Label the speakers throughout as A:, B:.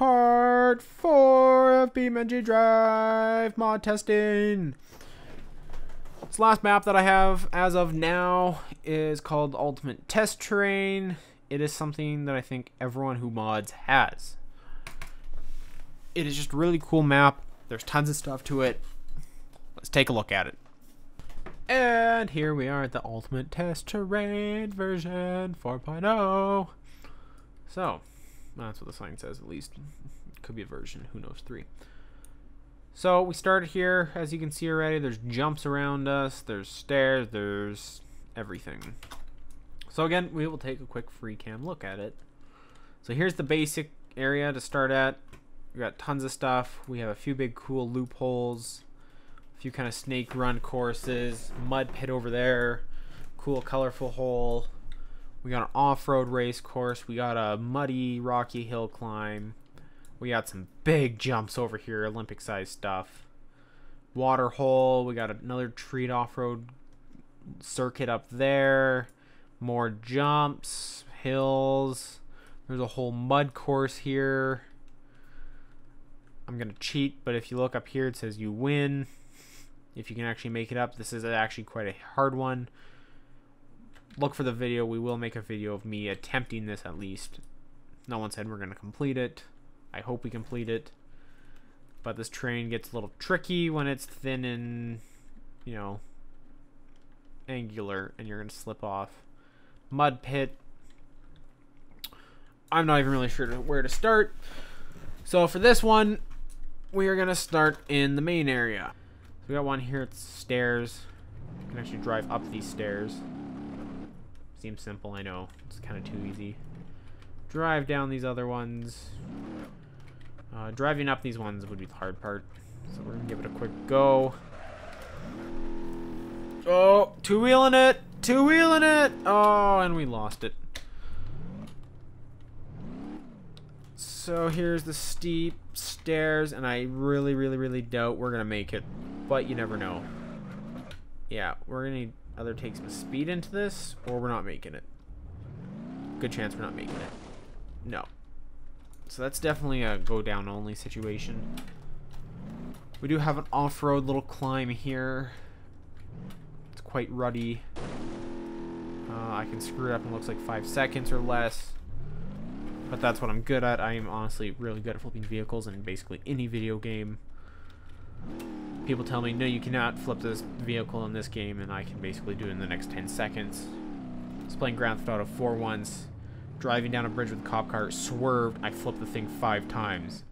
A: part 4 of BeamNg.Drive mod testing. This last map that I have as of now is called Ultimate Test Terrain. It is something that I think everyone who mods has. It is just a really cool map. There's tons of stuff to it. Let's take a look at it. And here we are at the Ultimate Test Terrain version 4.0. So, that's what the sign says, at least. It could be a version, who knows, 3. So, we started here. As you can see already, there's jumps around us, there's stairs, there's everything. So again, we will take a quick free cam look at it. So here's the basic area to start at. We got tons of stuff. We have a few big cool loopholes, a few kind of snake run courses, mud pit over there, cool colorful hole. We got an off-road race course. We got a muddy rocky hill climb. We got some big jumps over here, Olympic size stuff. Water hole. We got another treat off-road circuit up there. More jumps, hills. There's a whole mud course here. I'm gonna cheat, but if you look up here, it says you win if you can actually make it up. This is actually quite a hard one. Look for the video. We will make a video of me attempting this at least. No one said we're gonna complete it. I hope we complete it. But this terrain gets a little tricky when it's thin and, you know, angular, and you're gonna slip off. Mud pit. I'm not even really sure where to start. So for this one, we are gonna start in the main area. So we got one here. It's stairs. You can actually drive up these stairs. Seems simple, I know. It's kind of too easy. Drive down these other ones. Driving up these ones would be the hard part. So we're gonna give it a quick go. Oh, two-wheeling it! Two-wheeling it! Oh, and we lost it. So here's the steep stairs, and I really doubt we're gonna make it, but you never know. Yeah, we're gonna either take some speed into this, or we're not making it. Good chance we're not making it. No. So that's definitely a go down only situation. We do have an off-road little climb here. It's quite ruddy. I can screw it up in looks like 5 seconds or less. But that's what I'm good at. I am honestly really good at flipping vehicles in basically any video game. People tell me, no, you cannot flip this vehicle in this game, and I can basically do it in the next 10 seconds. I was playing Grand Theft Auto 4 once, driving down a bridge with a cop car, swerved, I flipped the thing 5 times.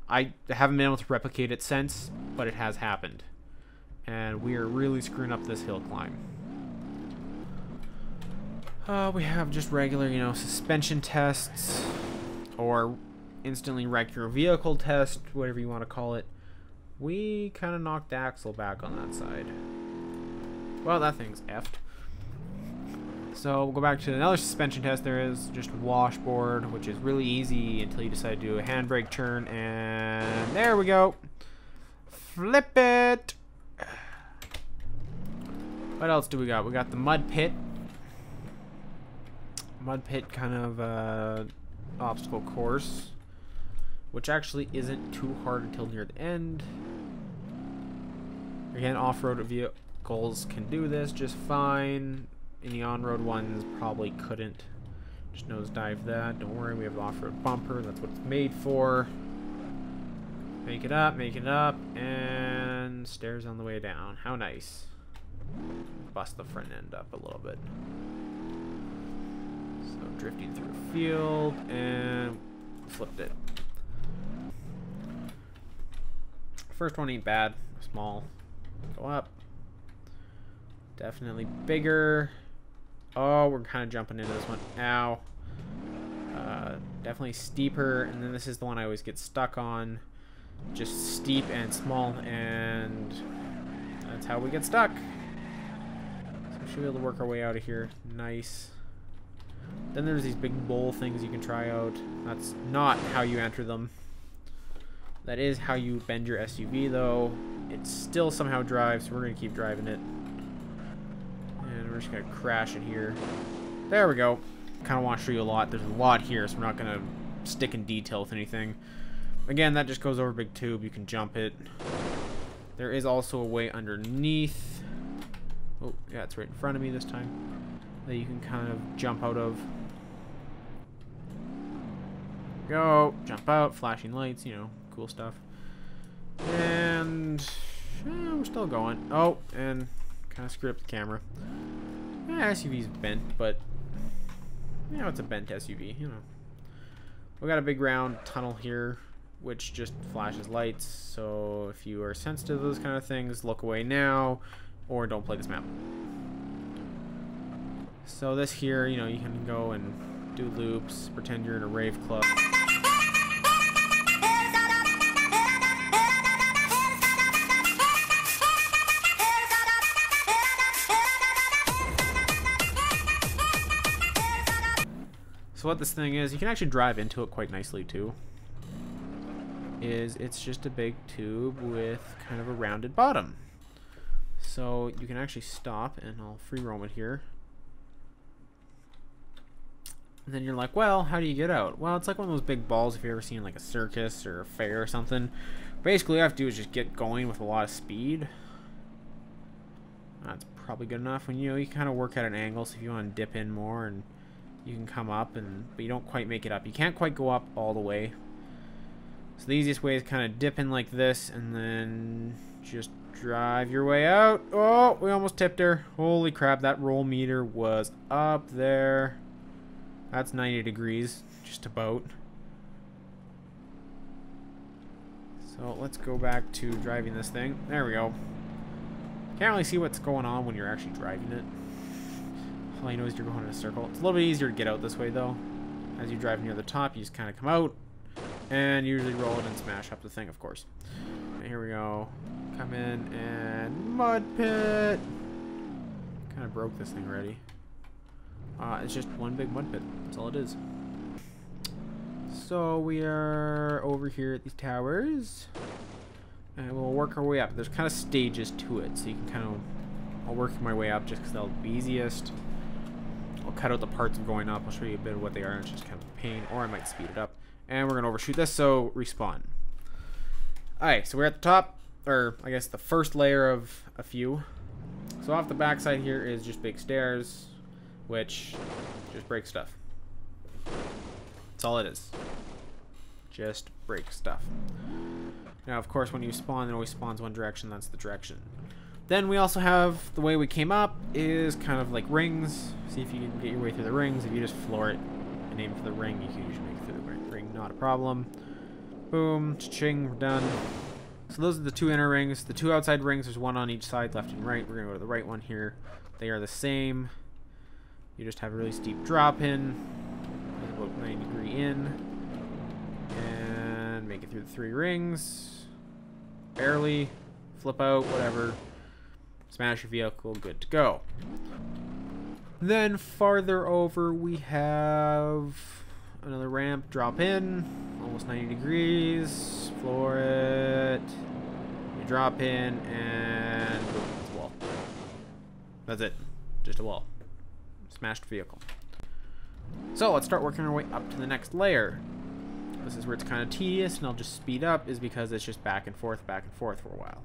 A: I haven't been able to replicate it since, but it has happened. And we are really screwing up this hill climb. We have just regular, you know, suspension tests, or instantly wreck your vehicle test, whatever you want to call it. We kind of knocked the axle back on that side. Well, that thing's effed. So we'll go back to another suspension test. There is just washboard, which is really easy until you decide to do a handbrake turn, and there we go. Flip it. What else do we got? We got the mud pit. Mud pit kind of obstacle course, which actually isn't too hard until near the end. Again, off-road vehicles can do this just fine. Any on-road ones probably couldn't. Just nosedive that. Don't worry, we have the off-road bumper. That's what it's made for. Make it up, and stairs on the way down. How nice. Bust the front end up a little bit. So drifting through a field, and flipped it. First one ain't bad. Small. Go up. Definitely bigger. Oh, we're kind of jumping into this one. Ow. Definitely steeper, and then this is the one I always get stuck on. Just steep and small, and that's how we get stuck. So we should be able to work our way out of here. Nice. Then there's these big bowl things you can try out. That's not how you enter them. That is how you bend your SUV, though. It still somehow drives, so we're going to keep driving it. And we're just going to crash it here. There we go. Kind of want to show you a lot. There's a lot here, so we're not going to stick in detail with anything. Again, that just goes over a big tube. You can jump it. There is also a way underneath. Oh, yeah, it's right in front of me this time. That you can kind of jump out of. Go, jump out, flashing lights, you know, cool stuff. And we're still going. Oh, and kind of screwed up the camera. Yeah, SUV's bent, but you know, it's a bent SUV, you know. We got a big round tunnel here, which just flashes lights. So if you are sensitive to those kind of things, look away now, or don't play this map. So this here, you know, you can go and do loops, pretend you're in a rave club. So what this thing is, you can actually drive into it quite nicely too. It's just a big tube with kind of a rounded bottom. So you can actually stop, and I'll free roam it here. And then you're like, well, how do you get out? Well, it's like one of those big balls if you've ever seen like a circus or a fair or something. Basically, all you have to do is just get going with a lot of speed. That's probably good enough. When you kind of work at an angle, so if you want to dip in more, and you can come up, but you don't quite make it up. You can't quite go up all the way. So the easiest way is kind of dip in like this, and then just drive your way out. Oh, we almost tipped her. Holy crap, that roll meter was up there. That's 90 degrees, just about. So let's go back to driving this thing. There we go. Can't really see what's going on when you're actually driving it. All you know is you're going in a circle. It's a little bit easier to get out this way though. As you drive near the top, you just kind of come out and usually roll it and smash up the thing, of course. And here we go. Come in and mud pit. Kind of broke this thing already. It's just one big mud pit. That's all it is. So we are over here at these towers, and we'll work our way up. There's kind of stages to it, so you can kind of. I'll work my way up just because that'll be easiest. I'll cut out the parts of going up. I'll show you a bit of what they are. It's just kind of a pain, or I might speed it up. And we're gonna overshoot this, so respawn. Alright, so we're at the top, or I guess the first layer of a few. So off the back side here is just big stairs, which just break stuff. That's all it is. Just break stuff. Now, of course, when you spawn, it always spawns one direction. That's the direction. Then we also have the way we came up is kind of like rings. See if you can get your way through the rings. If you just floor it and aim for the ring, you can usually make it through the ring. Not a problem. Boom. Cha-ching. We're done. So those are the two inner rings. The two outside rings, there's one on each side, left and right. We're going to go to the right one here. They are the same. You just have a really steep drop in. About 90-degree in. And make it through the three rings. Barely. Flip out, whatever. Smash your vehicle, good to go. Then farther over we have another ramp, drop in, almost 90 degrees, floor it, you drop in, and boom, it's a wall. That's it, just a wall. Smashed vehicle. So let's start working our way up to the next layer. This is where it's kind of tedious, and I'll just speed up, is because it's just back and forth for a while.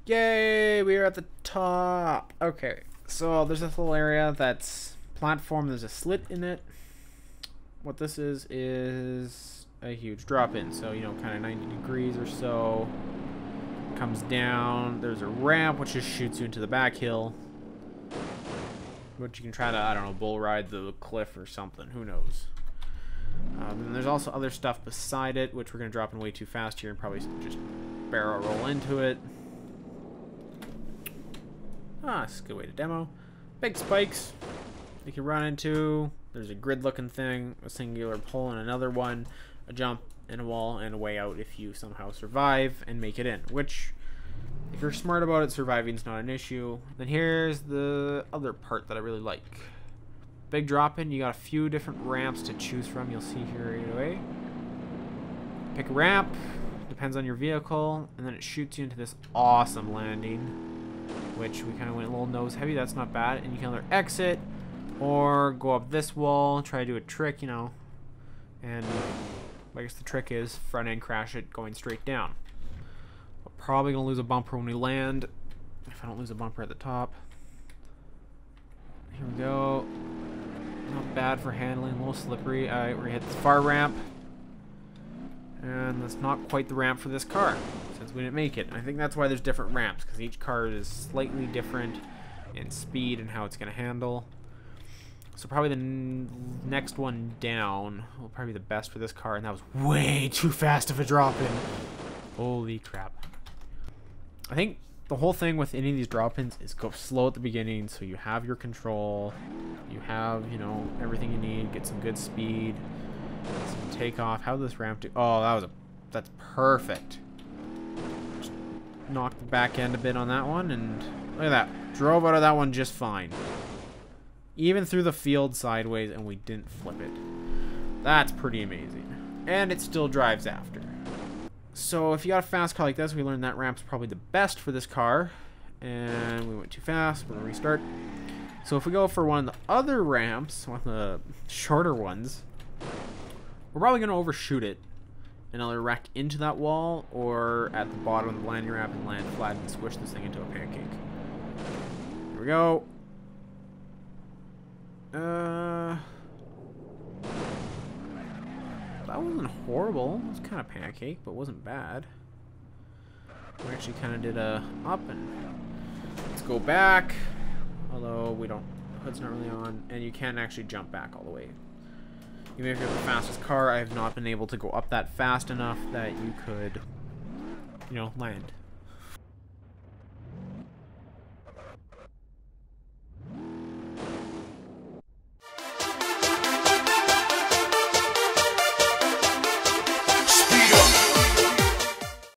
A: Yay, we are at the top. Okay, so there's this little area that's platform. There's a slit in it. What this is a huge drop in. So, you know, kind of 90 degrees or so. Comes down. There's a ramp which just shoots you into the back hill. Which you can try to, I don't know, bull ride the cliff or something. Who knows? And there's also other stuff beside it, which we're going to drop in way too fast here and probably just barrel roll into it. It's a good way to demo. Big spikes you can run into. There's a grid looking thing, a singular pole and another one, a jump and a wall and a way out if you somehow survive and make it in, which if you're smart about it, surviving is not an issue. Then here's the other part that I really like. Big drop in, you got a few different ramps to choose from. You'll see here right away. Pick a ramp, depends on your vehicle, and then it shoots you into this awesome landing. which we kind of went a little nose heavy. That's not bad. And you can either exit or go up this wall, try to do a trick, you know. And I guess the trick is front end crash it going straight down. We're probably going to lose a bumper when we land. If I don't lose a bumper at the top. Here we go. Not bad for handling, a little slippery. Alright, we're going to hit this far ramp. And that's not quite the ramp for this car, since we didn't make it. I think that's why there's different ramps, because each car is slightly different in speed and how it's going to handle. So probably the next one down will probably be the best for this car, and that was way too fast of a drop-in. Holy crap. I think the whole thing with any of these drop-ins is go slow at the beginning, so you have your control, you have, you know, everything you need, get some good speed. Some takeoff. How did this ramp do? Oh, that's perfect. Just knocked the back end a bit on that one, and look at that. Drove out of that one just fine. Even through the field sideways, and we didn't flip it. That's pretty amazing. And it still drives after. So if you got a fast car like this, we learned that ramp's probably the best for this car. And we went too fast. We're going to restart. So if we go for one of the other ramps, one of the shorter ones, we're probably going to overshoot it and either wreck into that wall or at the bottom of the landing ramp and land flat and squish this thing into a pancake. Here we go. That wasn't horrible. It was kind of pancake, but wasn't bad. We actually kind of did a up and let's go back. Although we don't, hood's not really on, and you can't actually jump back all the way. Even if you have the fastest car, I have not been able to go up that fast enough that you could, you know, land.